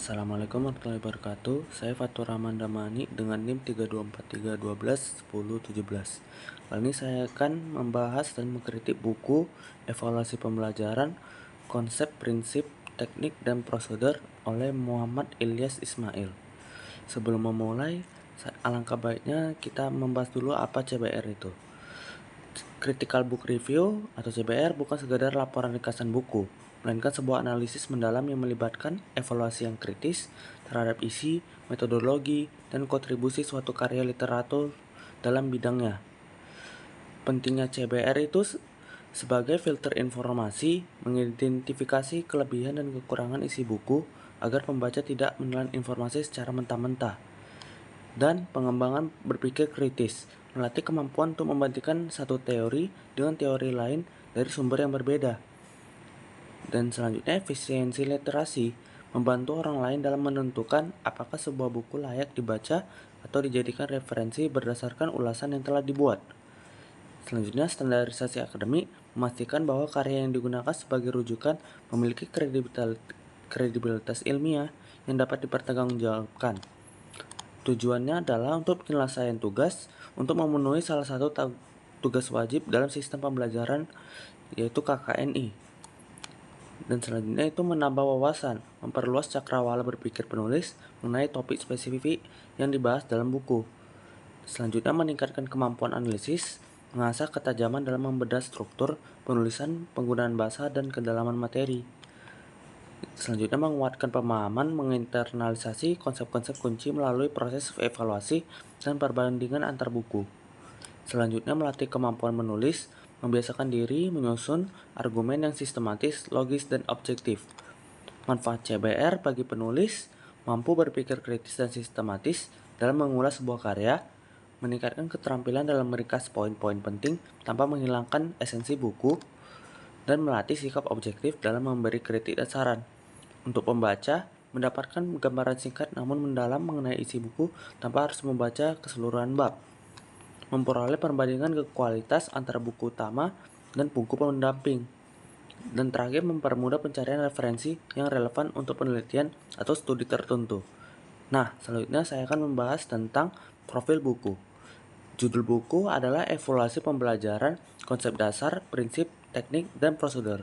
Assalamualaikum warahmatullahi wabarakatuh. Saya Fatur Rahman Damani dengan NIM 32431211017. Kali ini saya akan membahas dan mengkritik buku Evaluasi Pembelajaran, Konsep, Prinsip, Teknik, dan Prosedur oleh Muhammad Ilyas Ismail. Sebelum memulai, alangkah baiknya kita membahas dulu apa CBR itu. Critical Book Review atau CBR bukan sekadar laporan ringkasan buku, melainkan sebuah analisis mendalam yang melibatkan evaluasi yang kritis terhadap isi, metodologi, dan kontribusi suatu karya literatur dalam bidangnya. Pentingnya CBR itu sebagai filter informasi, mengidentifikasi kelebihan dan kekurangan isi buku agar pembaca tidak menelan informasi secara mentah-mentah. Dan pengembangan berpikir kritis, melatih kemampuan untuk membandingkan satu teori dengan teori lain dari sumber yang berbeda. Dan selanjutnya efisiensi literasi, membantu orang lain dalam menentukan apakah sebuah buku layak dibaca atau dijadikan referensi berdasarkan ulasan yang telah dibuat. Selanjutnya standarisasi akademik, memastikan bahwa karya yang digunakan sebagai rujukan memiliki kredibilitas ilmiah yang dapat dipertanggungjawabkan. Tujuannya adalah untuk penyelesaian tugas untuk memenuhi salah satu tugas wajib dalam sistem pembelajaran, yaitu KKNI. Dan selanjutnya itu menambah wawasan, memperluas cakrawala berpikir penulis mengenai topik spesifik yang dibahas dalam buku. Selanjutnya meningkatkan kemampuan analisis, mengasah ketajaman dalam membedah struktur, penulisan, penggunaan bahasa, dan kedalaman materi. Selanjutnya menguatkan pemahaman, menginternalisasi konsep-konsep kunci melalui proses evaluasi dan perbandingan antar buku. Selanjutnya melatih kemampuan menulis, membiasakan diri menyusun argumen yang sistematis, logis, dan objektif. Manfaat CBR bagi penulis, mampu berpikir kritis dan sistematis dalam mengulas sebuah karya, meningkatkan keterampilan dalam meringkas poin-poin penting tanpa menghilangkan esensi buku, dan melatih sikap objektif dalam memberi kritik dan saran. Untuk pembaca, mendapatkan gambaran singkat namun mendalam mengenai isi buku tanpa harus membaca keseluruhan bab. Memperoleh perbandingan kualitas antara buku utama dan buku pendamping. Dan terakhir, mempermudah pencarian referensi yang relevan untuk penelitian atau studi tertentu. Nah, selanjutnya saya akan membahas tentang profil buku. Judul buku adalah Evaluasi Pembelajaran, Konsep Dasar, Prinsip, Teknik, dan Prosedur.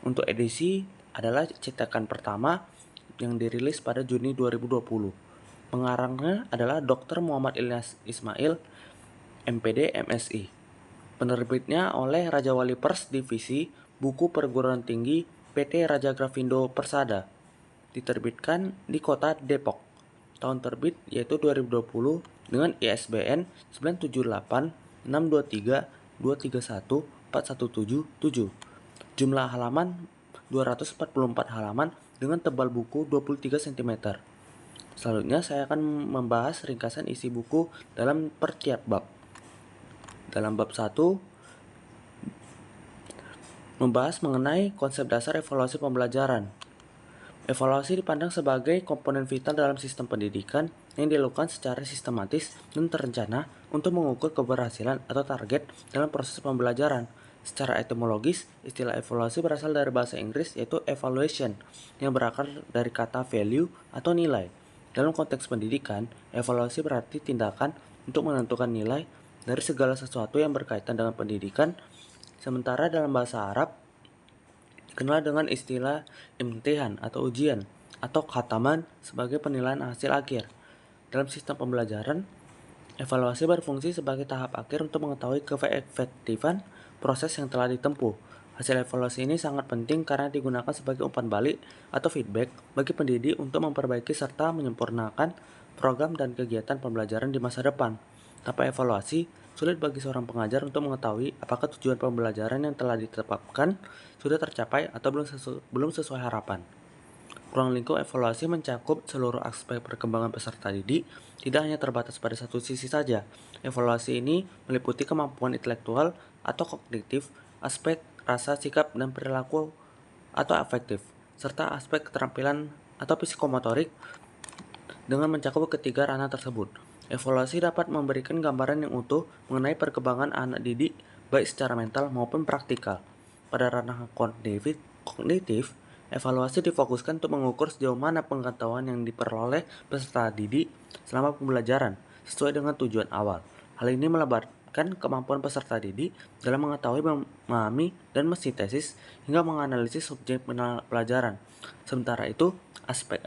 Untuk edisi adalah cetakan pertama yang dirilis pada Juni 2020. Pengarangnya adalah Dr. Muhammad Ilyas Ismail, MPD, MSI. Penerbitnya oleh Raja Wali Pers Divisi Buku Perguruan Tinggi PT Raja Grafindo Persada. Diterbitkan di kota Depok. Tahun terbit yaitu 2020 dengan ISBN 978-623-231-4177. Jumlah halaman 244 halaman dengan tebal buku 23 cm. Selanjutnya saya akan membahas ringkasan isi buku dalam per tiap bab. Dalam bab 1 membahas mengenai konsep dasar evaluasi pembelajaran. Evaluasi dipandang sebagai komponen vital dalam sistem pendidikan yang dilakukan secara sistematis dan terencana untuk mengukur keberhasilan atau target dalam proses pembelajaran. Secara etimologis, istilah evaluasi berasal dari bahasa Inggris yaitu evaluation, yang berakar dari kata value atau nilai. Dalam konteks pendidikan, evaluasi berarti tindakan untuk menentukan nilai dari segala sesuatu yang berkaitan dengan pendidikan, sementara dalam bahasa Arab dikenal dengan istilah imtihan atau ujian atau khataman sebagai penilaian hasil akhir. Dalam sistem pembelajaran, evaluasi berfungsi sebagai tahap akhir untuk mengetahui keefektifan proses yang telah ditempuh. Hasil evaluasi ini sangat penting karena digunakan sebagai umpan balik atau feedback bagi pendidik untuk memperbaiki serta menyempurnakan program dan kegiatan pembelajaran di masa depan. Tanpa evaluasi, sulit bagi seorang pengajar untuk mengetahui apakah tujuan pembelajaran yang telah ditetapkan sudah tercapai atau belum sesuai harapan. Ruang lingkup evaluasi mencakup seluruh aspek perkembangan peserta didik, tidak hanya terbatas pada satu sisi saja. Evaluasi ini meliputi kemampuan intelektual atau kognitif, aspek rasa, sikap, dan perilaku atau afektif, serta aspek keterampilan atau psikomotorik dengan mencakup ketiga ranah tersebut. Evaluasi dapat memberikan gambaran yang utuh mengenai perkembangan anak didik baik secara mental maupun praktikal. Pada ranah kognitif, Evaluasi difokuskan untuk mengukur sejauh mana pengetahuan yang diperoleh peserta didik selama pembelajaran sesuai dengan tujuan awal. Hal ini melibatkan kemampuan peserta didik dalam mengetahui, memahami, dan mensintesis hingga menganalisis subjek pelajaran. Sementara itu, aspek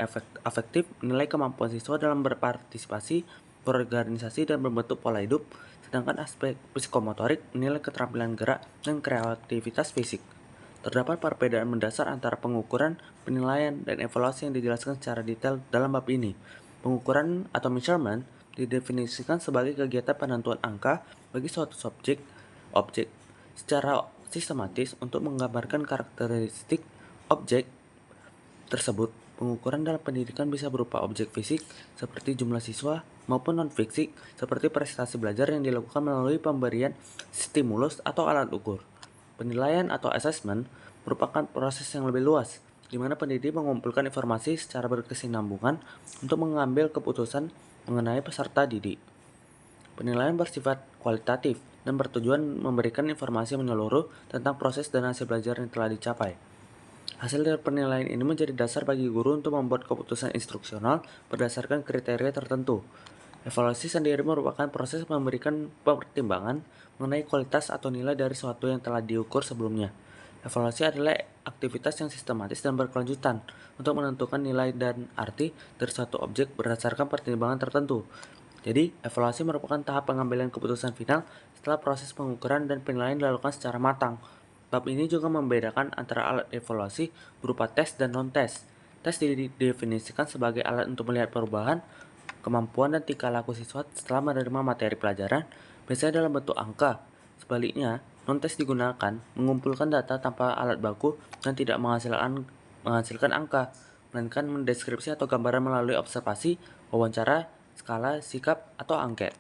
afektif menilai kemampuan siswa dalam berpartisipasi, berorganisasi, dan membentuk pola hidup, sedangkan aspek psikomotorik menilai keterampilan gerak dan kreativitas fisik. Terdapat perbedaan mendasar antara pengukuran, penilaian, dan evaluasi yang dijelaskan secara detail dalam bab ini. Pengukuran atau measurement didefinisikan sebagai kegiatan penentuan angka bagi suatu objek secara sistematis untuk menggambarkan karakteristik objek tersebut. Pengukuran dalam pendidikan bisa berupa objek fisik seperti jumlah siswa maupun non-fisik seperti prestasi belajar yang dilakukan melalui pemberian stimulus atau alat ukur. Penilaian atau assessment merupakan proses yang lebih luas, di mana pendidik mengumpulkan informasi secara berkesinambungan untuk mengambil keputusan mengenai peserta didik. Penilaian bersifat kualitatif dan bertujuan memberikan informasi menyeluruh tentang proses dan hasil belajar yang telah dicapai. Hasil dari penilaian ini menjadi dasar bagi guru untuk membuat keputusan instruksional berdasarkan kriteria tertentu. Evaluasi sendiri merupakan proses memberikan pertimbangan mengenai kualitas atau nilai dari sesuatu yang telah diukur sebelumnya. Evaluasi adalah aktivitas yang sistematis dan berkelanjutan untuk menentukan nilai dan arti dari suatu objek berdasarkan pertimbangan tertentu. Jadi, evaluasi merupakan tahap pengambilan keputusan final setelah proses pengukuran dan penilaian dilakukan secara matang. Bab ini juga membedakan antara alat evaluasi berupa tes dan non-tes. Tes didefinisikan sebagai alat untuk melihat perubahan kemampuan dan tingkah laku siswa setelah menerima materi pelajaran, biasanya dalam bentuk angka. Sebaliknya, non-tes digunakan mengumpulkan data tanpa alat baku dan tidak menghasilkan angka, melainkan mendeskripsi atau gambaran melalui observasi, wawancara, skala, sikap, atau angket.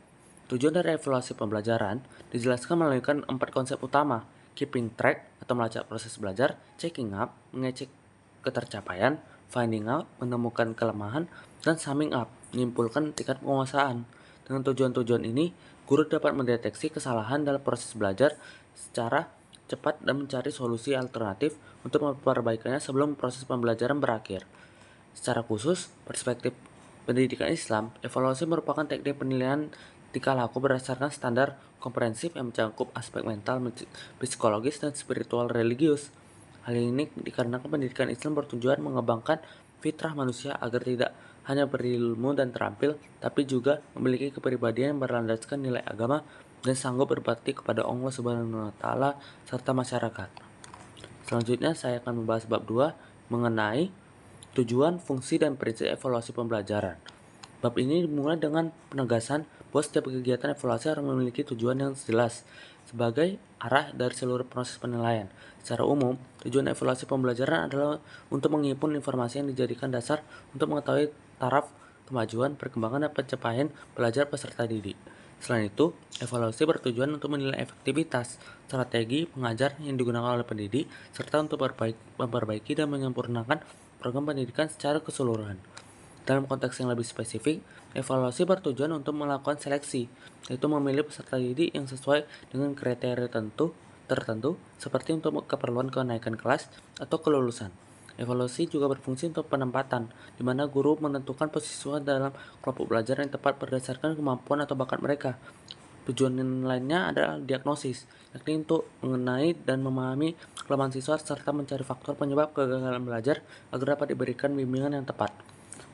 Tujuan dari evaluasi pembelajaran dijelaskan melalui 4 konsep utama: keeping track atau melacak proses belajar, checking up, mengecek ketercapaian, finding out, menemukan kelemahan, dan summing up, menyimpulkan tingkat penguasaan. Dengan tujuan-tujuan ini, guru dapat mendeteksi kesalahan dalam proses belajar secara cepat dan mencari solusi alternatif untuk memperbaikinya sebelum proses pembelajaran berakhir. Secara khusus, perspektif pendidikan Islam, evaluasi merupakan teknik penilaian tingkah laku berdasarkan standar komprehensif yang mencakup aspek mental, psikologis, dan spiritual religius. Hal ini dikarenakan pendidikan Islam bertujuan mengembangkan fitrah manusia agar tidak hanya berilmu dan terampil, tapi juga memiliki kepribadian yang berlandaskan nilai agama dan sanggup berbakti kepada Allah Subhanahu wa Ta'ala serta masyarakat. Selanjutnya saya akan membahas bab 2 mengenai tujuan, fungsi, dan prinsip evaluasi pembelajaran. Bab ini dimulai dengan penegasan bahwa setiap kegiatan evaluasi harus memiliki tujuan yang jelas sebagai arah dari seluruh proses penilaian. Secara umum, tujuan evaluasi pembelajaran adalah untuk menghimpun informasi yang dijadikan dasar untuk mengetahui taraf kemajuan, perkembangan, dan pencapaian belajar peserta didik. Selain itu, evaluasi bertujuan untuk menilai efektivitas strategi pengajar yang digunakan oleh pendidik, serta untuk memperbaiki dan menyempurnakan program pendidikan secara keseluruhan. Dalam konteks yang lebih spesifik, evaluasi bertujuan untuk melakukan seleksi, yaitu memilih peserta didik yang sesuai dengan kriteria tertentu seperti untuk keperluan kenaikan kelas atau kelulusan. Evaluasi juga berfungsi untuk penempatan, di mana guru menentukan posisi siswa dalam kelompok belajar yang tepat berdasarkan kemampuan atau bakat mereka. Tujuan lainnya adalah diagnosis, yakni untuk mengenai dan memahami kelemahan siswa serta mencari faktor penyebab kegagalan belajar agar dapat diberikan bimbingan yang tepat.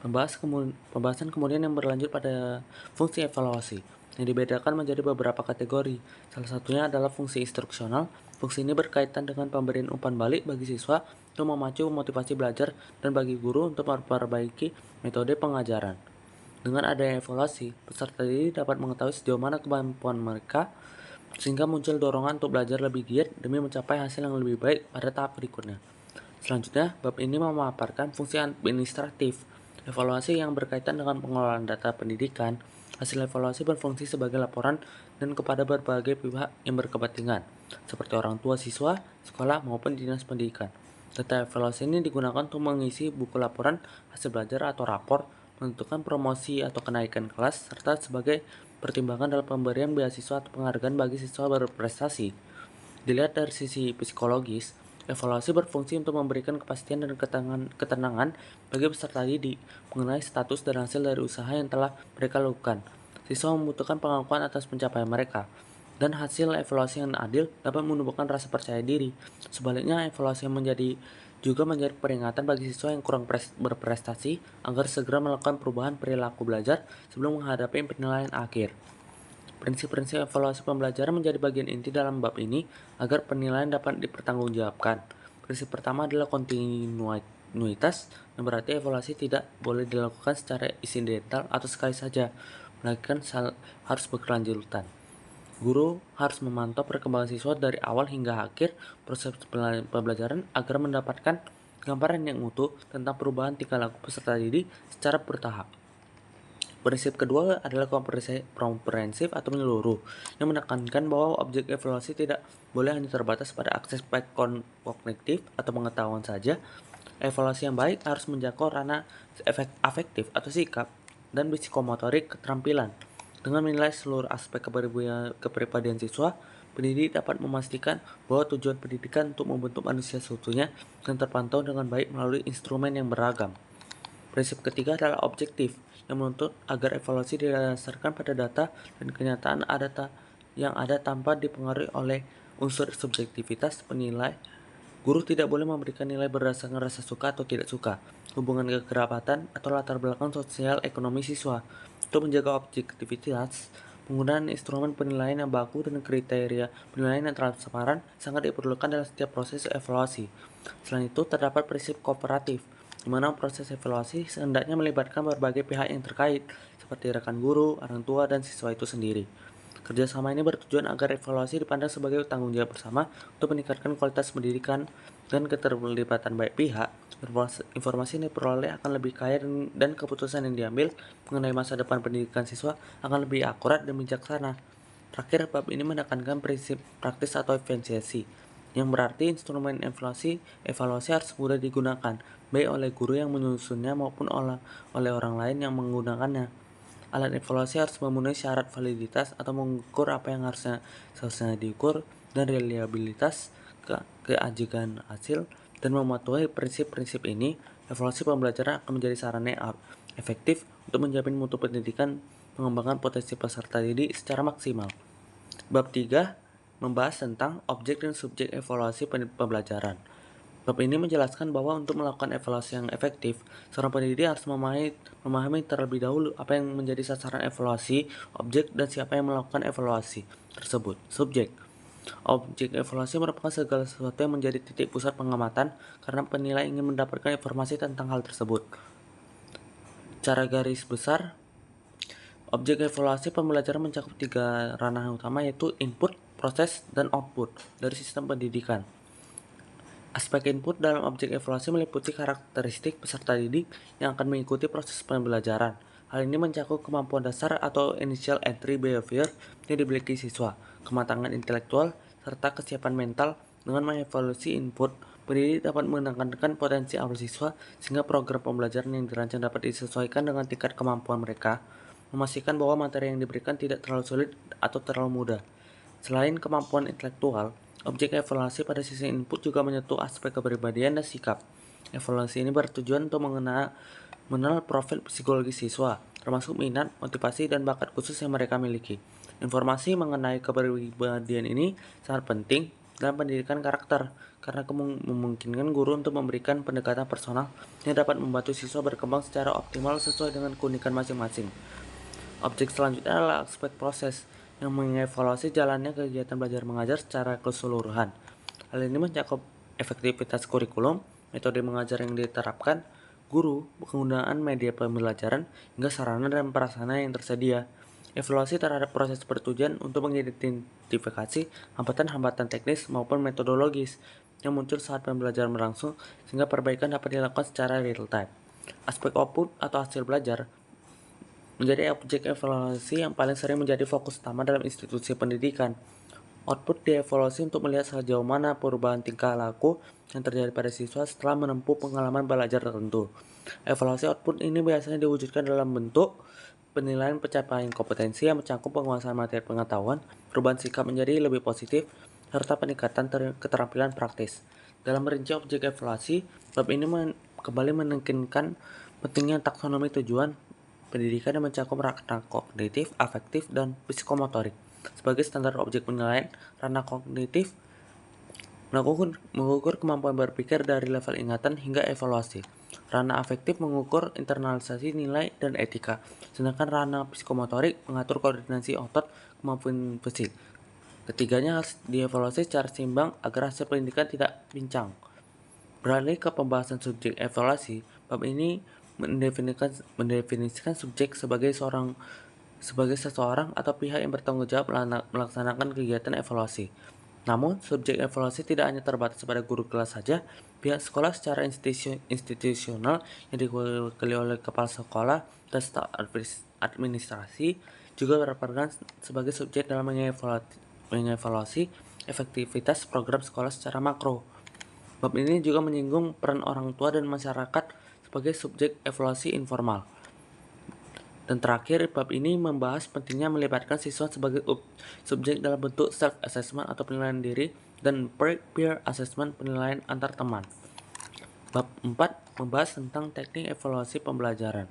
Pembahasan kemudian yang berlanjut pada fungsi evaluasi, yang dibedakan menjadi beberapa kategori. Salah satunya adalah fungsi instruksional. Fungsi ini berkaitan dengan pemberian umpan balik bagi siswa untuk memacu motivasi belajar dan bagi guru untuk memperbaiki metode pengajaran. Dengan adanya evaluasi, peserta didik dapat mengetahui sejauh mana kemampuan mereka sehingga muncul dorongan untuk belajar lebih giat demi mencapai hasil yang lebih baik pada tahap berikutnya. Selanjutnya, bab ini memaparkan fungsi administratif. Evaluasi yang berkaitan dengan pengelolaan data pendidikan. Hasil evaluasi berfungsi sebagai laporan dan kepada berbagai pihak yang berkepentingan, seperti orang tua siswa, sekolah, maupun dinas pendidikan. Data evaluasi ini digunakan untuk mengisi buku laporan hasil belajar atau rapor, menentukan promosi atau kenaikan kelas, serta sebagai pertimbangan dalam pemberian beasiswa atau penghargaan bagi siswa berprestasi. Dilihat dari sisi psikologis, Evaluasi berfungsi untuk memberikan kepastian dan ketenangan bagi peserta didik mengenai status dan hasil dari usaha yang telah mereka lakukan. Siswa membutuhkan pengakuan atas pencapaian mereka, dan hasil evaluasi yang adil dapat menumbuhkan rasa percaya diri. Sebaliknya, evaluasi yang juga menjadi peringatan bagi siswa yang kurang berprestasi agar segera melakukan perubahan perilaku belajar sebelum menghadapi penilaian akhir. Prinsip-prinsip evaluasi pembelajaran menjadi bagian inti dalam bab ini agar penilaian dapat dipertanggungjawabkan. Prinsip pertama adalah kontinuitas, yang berarti evaluasi tidak boleh dilakukan secara insidental atau sekali saja, melainkan harus berkelanjutan. Guru harus memantau perkembangan siswa dari awal hingga akhir proses pembelajaran agar mendapatkan gambaran yang utuh tentang perubahan tingkah laku peserta didik secara bertahap. Prinsip kedua adalah komprehensif atau menyeluruh, yang menekankan bahwa objek evaluasi tidak boleh hanya terbatas pada aspek kognitif atau pengetahuan saja. Evaluasi yang baik harus menjangkau ranah afektif atau sikap dan psikomotorik keterampilan. Dengan menilai seluruh aspek kepribadian siswa, pendidik dapat memastikan bahwa tujuan pendidikan untuk membentuk manusia seutuhnya dan terpantau dengan baik melalui instrumen yang beragam. Prinsip ketiga adalah objektif, yang menuntut agar evaluasi didasarkan pada data dan kenyataan yang ada tanpa dipengaruhi oleh unsur subjektivitas penilai. Guru tidak boleh memberikan nilai berdasarkan rasa suka atau tidak suka, hubungan kekerabatan, atau latar belakang sosial ekonomi siswa. Untuk menjaga objektivitas, penggunaan instrumen penilaian yang baku dan kriteria penilaian yang transparan sangat diperlukan dalam setiap proses evaluasi. Selain itu, terdapat prinsip kooperatif, di mana proses evaluasi sehendaknya melibatkan berbagai pihak yang terkait, seperti rekan guru, orang tua, dan siswa itu sendiri. Kerjasama ini bertujuan agar evaluasi dipandang sebagai tanggung jawab bersama untuk meningkatkan kualitas pendidikan, dan keterlibatan banyak pihak. Informasi yang diperoleh akan lebih kaya dan keputusan yang diambil mengenai masa depan pendidikan siswa akan lebih akurat dan bijaksana. Terakhir, bab ini menekankan prinsip praktis atau efisiensi, yang berarti instrumen evaluasi harus mudah digunakan, baik oleh guru yang menyusunnya maupun oleh orang lain yang menggunakannya. Alat evaluasi harus memenuhi syarat validitas atau mengukur apa yang seharusnya diukur, dan reliabilitas, keajikan hasil, dan mematuhi prinsip-prinsip ini, evaluasi pembelajaran akan menjadi sarana yang efektif untuk menjamin mutu pendidikan, mengembangkan potensi peserta didik secara maksimal. Bab 3 membahas tentang objek dan subjek evaluasi pembelajaran. Bab ini menjelaskan bahwa untuk melakukan evaluasi yang efektif, seorang pendidik harus memahami terlebih dahulu apa yang menjadi sasaran evaluasi, objek, dan siapa yang melakukan evaluasi tersebut. Subjek. Objek evaluasi merupakan segala sesuatu yang menjadi titik pusat pengamatan karena penilai ingin mendapatkan informasi tentang hal tersebut. Cara garis besar, objek evaluasi pembelajaran mencakup 3 ranah utama, yaitu input, proses, dan output dari sistem pendidikan. Aspek input dalam objek evaluasi meliputi karakteristik peserta didik yang akan mengikuti proses pembelajaran. Hal ini mencakup kemampuan dasar atau initial entry behavior yang dimiliki siswa, kematangan intelektual, serta kesiapan mental. Dengan mengevaluasi input, pendidik dapat menekankan potensi awal siswa sehingga program pembelajaran yang dirancang dapat disesuaikan dengan tingkat kemampuan mereka, memastikan bahwa materi yang diberikan tidak terlalu sulit atau terlalu mudah. Selain kemampuan intelektual, objek evaluasi pada sisi input juga menyentuh aspek kepribadian dan sikap. Evaluasi ini bertujuan untuk mengenal profil psikologi siswa, termasuk minat, motivasi, dan bakat khusus yang mereka miliki. Informasi mengenai kepribadian ini sangat penting dalam pendidikan karakter, karena memungkinkan guru untuk memberikan pendekatan personal yang dapat membantu siswa berkembang secara optimal sesuai dengan keunikan masing-masing. Objek selanjutnya adalah aspek proses, yang mengevaluasi jalannya kegiatan belajar mengajar secara keseluruhan. Hal ini mencakup efektivitas kurikulum, metode mengajar yang diterapkan, guru, penggunaan media pembelajaran, hingga sarana dan prasarana yang tersedia. Evaluasi terhadap proses bertujuan untuk mengidentifikasi hambatan-hambatan teknis maupun metodologis yang muncul saat pembelajaran berlangsung, sehingga perbaikan dapat dilakukan secara real time. Aspek output atau hasil belajar menjadi objek evaluasi yang paling sering menjadi fokus utama dalam institusi pendidikan. Output dievaluasi untuk melihat sejauh mana perubahan tingkah laku yang terjadi pada siswa setelah menempuh pengalaman belajar tertentu. Evaluasi output ini biasanya diwujudkan dalam bentuk penilaian pencapaian kompetensi yang mencakup penguasaan materi pengetahuan, perubahan sikap menjadi lebih positif, serta peningkatan keterampilan praktis. Dalam merinci objek evaluasi, bab ini kembali menekankan pentingnya taksonomi tujuan pendidikan yang mencakup ranah kognitif, afektif, dan psikomotorik. Sebagai standar objek penilaian, ranah kognitif mengukur kemampuan berpikir dari level ingatan hingga evaluasi. Ranah afektif mengukur internalisasi nilai dan etika, sedangkan ranah psikomotorik mengatur koordinasi otot, kemampuan fisik. Ketiganya harus dievaluasi secara seimbang agar hasil pendidikan tidak pincang. Beralih ke pembahasan subjek evaluasi, bab ini mendefinisikan subjek sebagai seseorang atau pihak yang bertanggung jawab melaksanakan kegiatan evaluasi. Namun, subjek evaluasi tidak hanya terbatas pada guru kelas saja. Pihak sekolah secara institusional yang diwakili oleh kepala sekolah dan staf administrasi juga berperan sebagai subjek dalam mengevaluasi efektivitas program sekolah secara makro. Bab ini juga menyinggung peran orang tua dan masyarakat sebagai subjek evaluasi informal. Dan terakhir, bab ini membahas pentingnya melibatkan siswa sebagai subjek dalam bentuk self-assessment atau penilaian diri dan peer assessment penilaian antar teman. Bab 4 membahas tentang teknik evaluasi pembelajaran.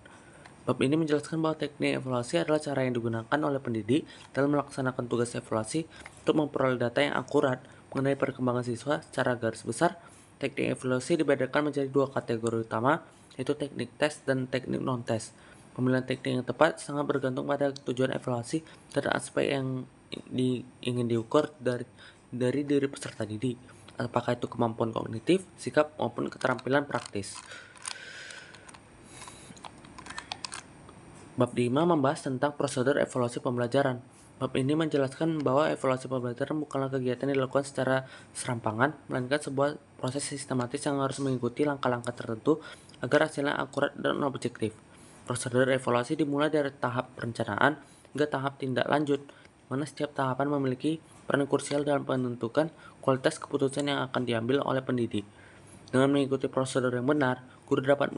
Bab ini menjelaskan bahwa teknik evaluasi adalah cara yang digunakan oleh pendidik dalam melaksanakan tugas evaluasi untuk memperoleh data yang akurat mengenai perkembangan siswa. Secara garis besar, teknik evaluasi dibedakan menjadi dua kategori utama, yaitu teknik tes dan teknik non-tes. Pemilihan teknik yang tepat sangat bergantung pada tujuan evaluasi dan aspek yang ingin diukur dari diri peserta didik, apakah itu kemampuan kognitif, sikap, maupun keterampilan praktis. Bab 5 membahas tentang prosedur evaluasi pembelajaran. Bab ini menjelaskan bahwa evaluasi pembelajaran bukanlah kegiatan yang dilakukan secara serampangan, melainkan sebuah proses sistematis yang harus mengikuti langkah-langkah tertentu agar hasilnya akurat dan objektif. Prosedur evaluasi dimulai dari tahap perencanaan hingga tahap tindak lanjut, di mana setiap tahapan memiliki peran krusial dalam menentukan kualitas keputusan yang akan diambil oleh pendidik. Dengan mengikuti prosedur yang benar, guru dapat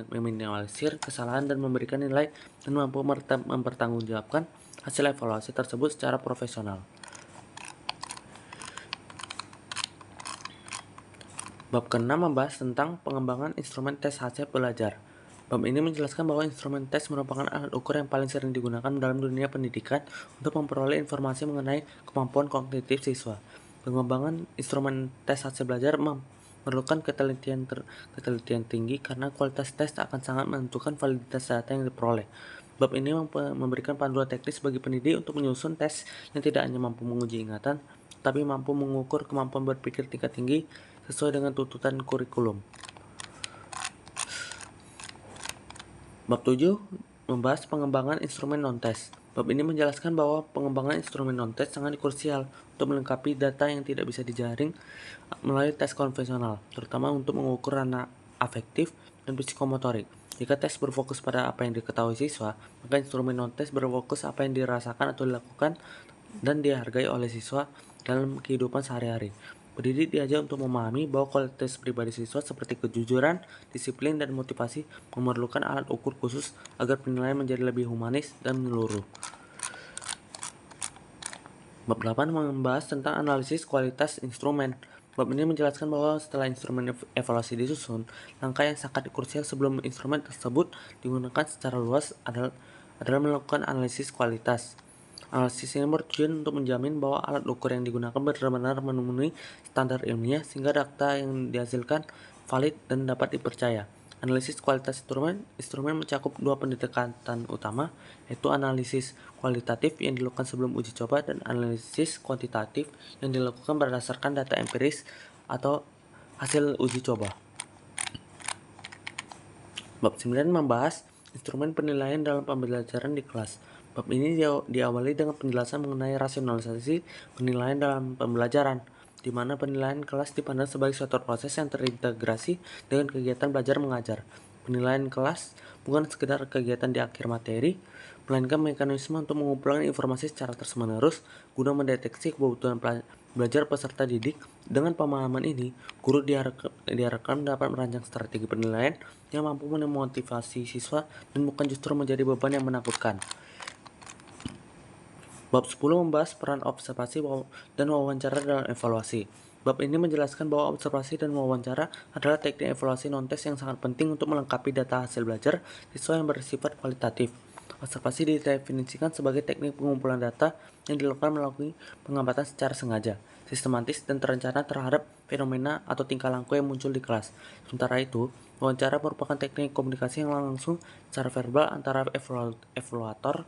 meminimalisir kesalahan dan memberikan nilai dan mampu mempertanggungjawabkan hasil evaluasi tersebut secara profesional. Bab ke-6 membahas tentang pengembangan instrumen tes hasil belajar. Bab ini menjelaskan bahwa instrumen tes merupakan alat ukur yang paling sering digunakan dalam dunia pendidikan untuk memperoleh informasi mengenai kemampuan kognitif siswa. Pengembangan instrumen tes hasil belajar memerlukan ketelitian tinggi karena kualitas tes akan sangat menentukan validitas data yang diperoleh. Bab ini memberikan panduan teknis bagi pendidik untuk menyusun tes yang tidak hanya mampu menguji ingatan, tapi mampu mengukur kemampuan berpikir tingkat tinggi sesuai dengan tuntutan kurikulum. Bab 7 membahas pengembangan instrumen non-tes. Bab ini menjelaskan bahwa pengembangan instrumen non-tes sangat krusial untuk melengkapi data yang tidak bisa dijaring melalui tes konvensional, terutama untuk mengukur ranah afektif dan psikomotorik. Jika tes berfokus pada apa yang diketahui siswa, maka instrumen non-tes berfokus apa yang dirasakan atau dilakukan dan dihargai oleh siswa dalam kehidupan sehari-hari. Pendidik diajar untuk memahami bahwa kualitas pribadi siswa seperti kejujuran, disiplin, dan motivasi memerlukan alat ukur khusus agar penilaian menjadi lebih humanis dan menyeluruh. Bab 8 membahas tentang analisis kualitas instrumen. Bab ini menjelaskan bahwa setelah instrumen evaluasi disusun, langkah yang sangat krusial sebelum instrumen tersebut digunakan secara luas adalah melakukan analisis kualitas. Analisis ini bertujuan untuk menjamin bahwa alat ukur yang digunakan benar-benar memenuhi standar ilmiah sehingga data yang dihasilkan valid dan dapat dipercaya. Analisis kualitas instrumen mencakup dua pendekatan utama, yaitu analisis kualitatif yang dilakukan sebelum uji coba dan analisis kuantitatif yang dilakukan berdasarkan data empiris atau hasil uji coba. Bab 9 membahas instrumen penilaian dalam pembelajaran di kelas. Bab ini diawali dengan penjelasan mengenai rasionalisasi penilaian dalam pembelajaran, di mana penilaian kelas dipandang sebagai suatu proses yang terintegrasi dengan kegiatan belajar mengajar. Penilaian kelas bukan sekedar kegiatan di akhir materi, melainkan mekanisme untuk mengumpulkan informasi secara terus-menerus guna mendeteksi kebutuhan belajar peserta didik. Dengan pemahaman ini, guru diharapkan dapat merancang strategi penilaian yang mampu memotivasi siswa dan bukan justru menjadi beban yang menakutkan. Bab 10 membahas peran observasi dan wawancara dalam evaluasi. Bab ini menjelaskan bahwa observasi dan wawancara adalah teknik evaluasi non-tes yang sangat penting untuk melengkapi data hasil belajar siswa yang bersifat kualitatif. Observasi didefinisikan sebagai teknik pengumpulan data yang dilakukan melalui pengamatan secara sengaja, sistematis, dan terencana terhadap fenomena atau tingkah laku yang muncul di kelas. Sementara itu, wawancara merupakan teknik komunikasi yang langsung secara verbal antara evaluator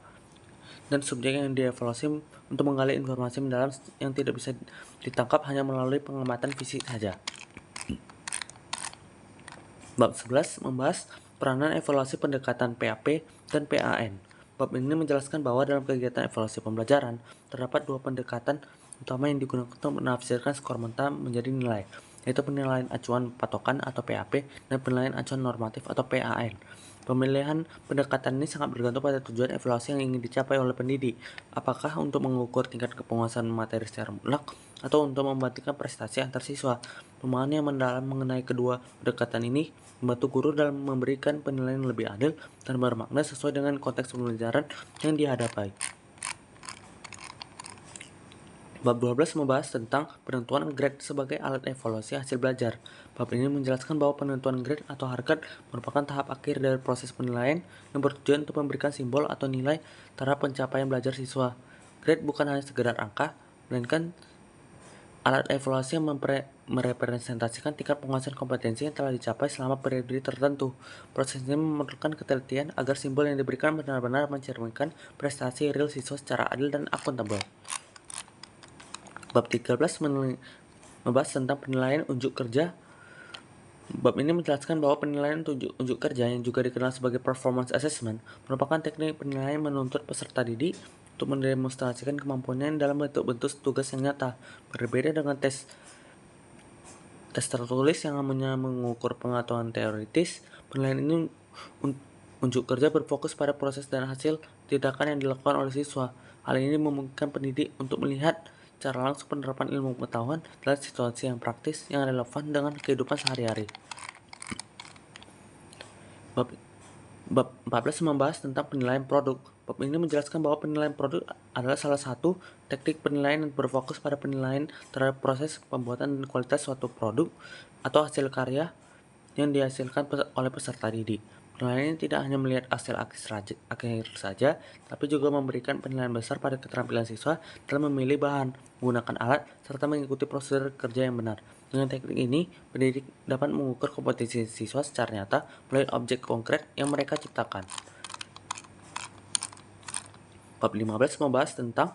dan subjek yang dievaluasi untuk menggali informasi mendalam yang tidak bisa ditangkap hanya melalui pengamatan fisik saja. Bab 11 membahas peranan evaluasi pendekatan PAP dan PAN. Bab ini menjelaskan bahwa dalam kegiatan evaluasi pembelajaran, terdapat dua pendekatan utama yang digunakan untuk menafsirkan skor mentah menjadi nilai, yaitu penilaian acuan patokan atau PAP dan penilaian acuan normatif atau PAN. Pemilihan pendekatan ini sangat bergantung pada tujuan evaluasi yang ingin dicapai oleh pendidik, apakah untuk mengukur tingkat kepenguasaan materi secara mutlak atau untuk membandingkan prestasi antar siswa. Pemahaman yang mendalam mengenai kedua pendekatan ini membantu guru dalam memberikan penilaian lebih adil dan bermakna sesuai dengan konteks pembelajaran yang dihadapi. Bab 12 membahas tentang penentuan grade sebagai alat evaluasi hasil belajar. Bab ini menjelaskan bahwa penentuan grade atau harkat merupakan tahap akhir dari proses penilaian yang bertujuan untuk memberikan simbol atau nilai terhadap pencapaian belajar siswa. Grade bukan hanya sekedar angka, melainkan alat evaluasi yang merepresentasikan tingkat penguasaan kompetensi yang telah dicapai selama periode tertentu. Proses ini memerlukan ketelitian agar simbol yang diberikan benar-benar mencerminkan prestasi real siswa secara adil dan akuntabel. Bab 13 membahas tentang penilaian unjuk kerja. Bab ini menjelaskan bahwa penilaian unjuk kerja yang juga dikenal sebagai performance assessment merupakan teknik penilaian menuntut peserta didik untuk mendemonstrasikan kemampuannya dalam bentuk-bentuk tugas yang nyata. Berbeda dengan tes tertulis yang hanya mengukur pengetahuan teoritis, penilaian ini unjuk kerja berfokus pada proses dan hasil tindakan yang dilakukan oleh siswa. Hal ini memungkinkan pendidik untuk melihat secara langsung penerapan ilmu pengetahuan dalam situasi yang praktis yang relevan dengan kehidupan sehari-hari. Bab 14 membahas tentang penilaian produk. Bab ini menjelaskan bahwa penilaian produk adalah salah satu teknik penilaian yang berfokus pada penilaian terhadap proses pembuatan dan kualitas suatu produk atau hasil karya yang dihasilkan oleh peserta didik. Penilaian ini tidak hanya melihat hasil akhir saja, tapi juga memberikan penilaian besar pada keterampilan siswa dalam memilih bahan, menggunakan alat, serta mengikuti prosedur kerja yang benar. Dengan teknik ini, pendidik dapat mengukur kompetensi siswa secara nyata melalui objek konkret yang mereka ciptakan. Bab 15 membahas tentang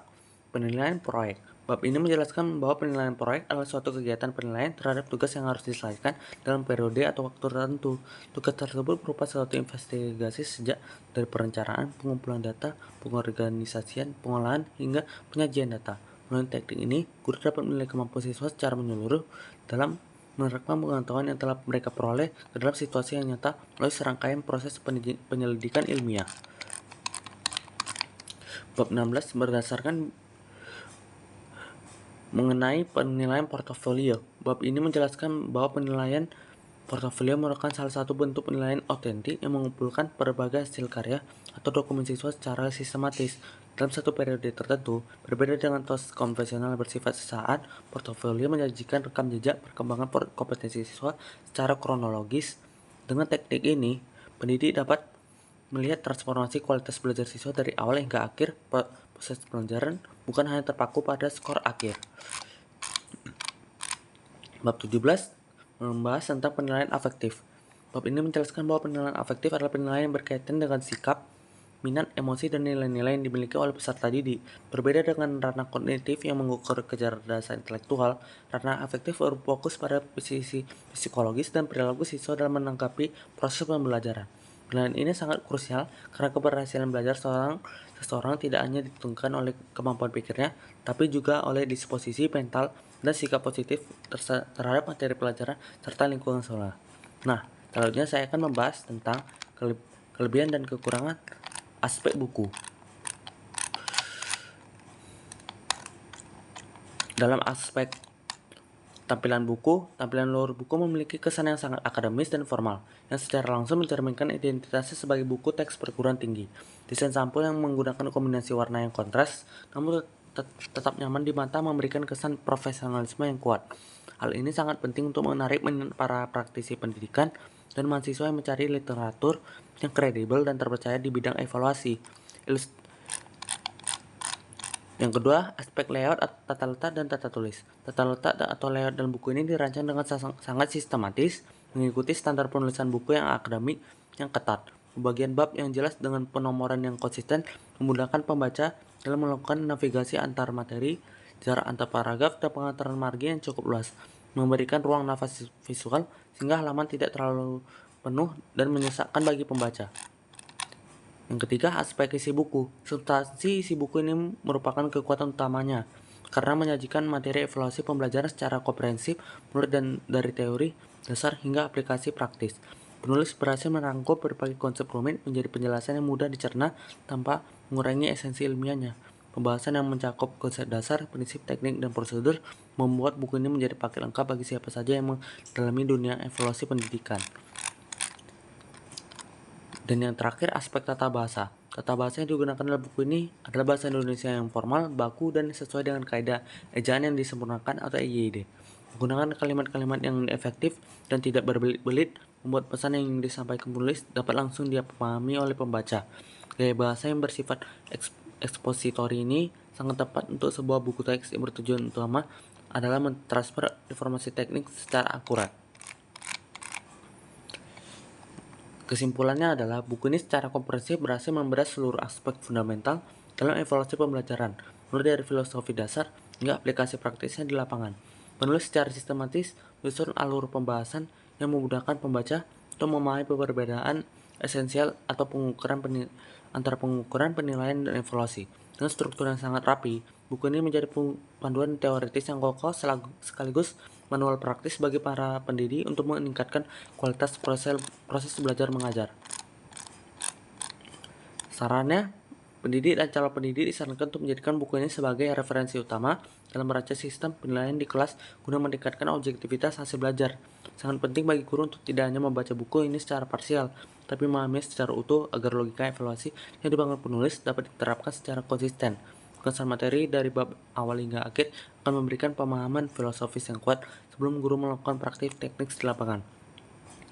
penilaian proyek. Bab ini menjelaskan bahwa penilaian proyek adalah suatu kegiatan penilaian terhadap tugas yang harus diselesaikan dalam periode atau waktu tertentu. Tugas tersebut berupa suatu investigasi sejak dari perencanaan, pengumpulan data, pengorganisasian, pengolahan, hingga penyajian data. Melalui teknik ini, guru dapat menilai kemampuan siswa secara menyeluruh dalam menerapkan pengetahuan yang telah mereka peroleh ke dalam situasi yang nyata melalui serangkaian proses penyelidikan ilmiah. Bab 16 berdasarkan mengenai penilaian portofolio. Bab ini menjelaskan bahwa penilaian portofolio merupakan salah satu bentuk penilaian otentik yang mengumpulkan berbagai hasil karya atau dokumen siswa secara sistematis dalam satu periode tertentu. Berbeda dengan tes konvensional bersifat sesaat, portofolio menyajikan rekam jejak perkembangan kompetensi siswa secara kronologis. Dengan teknik ini, pendidik dapat melihat transformasi kualitas belajar siswa dari awal hingga akhir proses pelajaran, bukan hanya terpaku pada skor akhir. Bab 17 membahas tentang penilaian afektif. Bab ini menjelaskan bahwa penilaian afektif adalah penilaian yang berkaitan dengan sikap, minat, emosi, dan nilai-nilai yang dimiliki oleh peserta didik. Berbeda dengan ranah kognitif yang mengukur kecerdasan intelektual, ranah afektif berfokus pada sisi psikologis dan perilaku siswa dalam menanggapi proses pembelajaran. Penilaian ini sangat krusial karena keberhasilan belajar seseorang tidak hanya ditentukan oleh kemampuan pikirnya, tapi juga oleh disposisi mental dan sikap positif terhadap materi pelajaran serta lingkungan sekolah. Nah, selanjutnya saya akan membahas tentang kelebihan dan kekurangan aspek buku. Dalam aspek tampilan buku, tampilan luar buku memiliki kesan yang sangat akademis dan formal, yang secara langsung mencerminkan identitasnya sebagai buku teks perguruan tinggi. Desain sampul yang menggunakan kombinasi warna yang kontras, namun tetap nyaman di mata, memberikan kesan profesionalisme yang kuat. Hal ini sangat penting untuk menarik minat para praktisi pendidikan dan mahasiswa yang mencari literatur yang kredibel dan terpercaya di bidang evaluasi. Yang kedua, aspek layout, tata letak, dan tata tulis. Tata letak atau layout dalam buku ini dirancang dengan sangat sistematis, mengikuti standar penulisan buku yang akademik yang ketat. Pembagian bab yang jelas dengan penomoran yang konsisten memudahkan pembaca dalam melakukan navigasi antar materi, jarak antar paragraf, dan pengaturan margin yang cukup luas, memberikan ruang nafas visual sehingga halaman tidak terlalu penuh dan menyesakkan bagi pembaca. Yang ketiga, aspek isi buku. Substansi isi buku ini merupakan kekuatan utamanya, karena menyajikan materi evaluasi pembelajaran secara komprehensif, mulai dari teori dasar hingga aplikasi praktis. Penulis berhasil merangkum berbagai konsep rumit menjadi penjelasan yang mudah dicerna tanpa mengurangi esensi ilmiahnya. Pembahasan yang mencakup konsep dasar, prinsip, teknik, dan prosedur membuat buku ini menjadi paket lengkap bagi siapa saja yang mendalami dunia evaluasi pendidikan. Dan yang terakhir, aspek tata bahasa. Tata bahasa yang digunakan dalam buku ini adalah bahasa Indonesia yang formal, baku, dan sesuai dengan kaidah ejaan yang disempurnakan atau EYD. Menggunakan kalimat-kalimat yang efektif dan tidak berbelit-belit membuat pesan yang disampaikan penulis dapat langsung dipahami oleh pembaca. Gaya bahasa yang bersifat ekspositori ini sangat tepat untuk sebuah buku teks yang bertujuan utama adalah mentransfer informasi teknik secara akurat. Kesimpulannya adalah buku ini secara komprehensif berhasil membedah seluruh aspek fundamental dalam evaluasi pembelajaran, mulai dari filosofi dasar hingga aplikasi praktisnya di lapangan. Penulis secara sistematis menyusun alur pembahasan yang memudahkan pembaca untuk memahami perbedaan esensial atau antara pengukuran, penilaian, dan evaluasi. Dengan struktur yang sangat rapi, buku ini menjadi panduan teoritis yang kokoh sekaligus manual praktis bagi para pendidik untuk meningkatkan kualitas proses belajar mengajar. Sarannya, pendidik dan calon pendidik disarankan untuk menjadikan buku ini sebagai referensi utama dalam merancang sistem penilaian di kelas guna meningkatkan objektivitas hasil belajar. Sangat penting bagi guru untuk tidak hanya membaca buku ini secara parsial, tapi memahami secara utuh agar logika evaluasi yang dibangun penulis dapat diterapkan secara konsisten. Penjelasan materi dari bab awal hingga akhir akan memberikan pemahaman filosofis yang kuat sebelum guru melakukan praktik teknik di lapangan.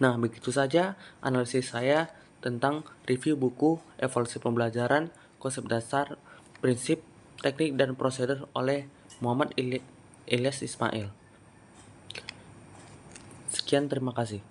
Nah, begitu saja analisis saya tentang review buku Evaluasi Pembelajaran, Konsep Dasar, Prinsip, Teknik, dan Prosedur oleh Muhammad Ilyas Ismail. Sekian, terima kasih.